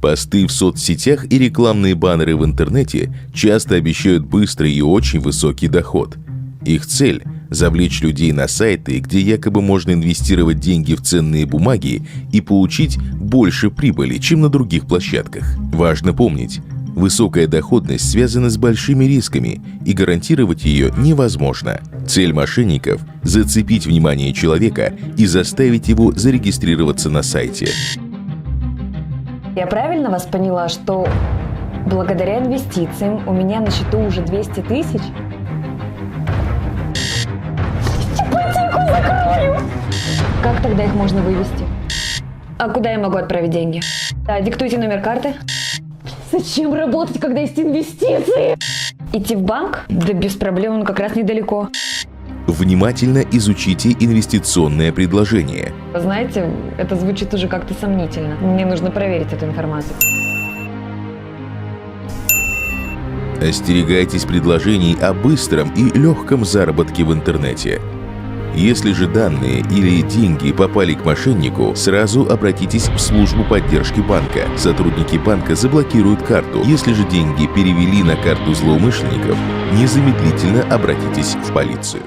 Посты в соцсетях и рекламные баннеры в интернете часто обещают быстрый и очень высокий доход. Их цель – завлечь людей на сайты, где якобы можно инвестировать деньги в ценные бумаги и получить больше прибыли, чем на других площадках. Важно помнить, высокая доходность связана с большими рисками, и гарантировать ее невозможно. Цель мошенников – зацепить внимание человека и заставить его зарегистрироваться на сайте. Я правильно вас поняла, что благодаря инвестициям у меня на счету уже 200 тысяч? Ипотеку закрою! Как тогда их можно вывести? А куда я могу отправить деньги? Да, диктуйте номер карты. Зачем работать, когда есть инвестиции? Идти в банк? Да без проблем, он как раз недалеко. Внимательно изучите инвестиционное предложение. Знаете, это звучит уже как-то сомнительно. Мне нужно проверить эту информацию. Остерегайтесь предложений о быстром и легком заработке в интернете. Если же данные или деньги попали к мошеннику, сразу обратитесь в службу поддержки банка. Сотрудники банка заблокируют карту. Если же деньги перевели на карту злоумышленников, незамедлительно обратитесь в полицию.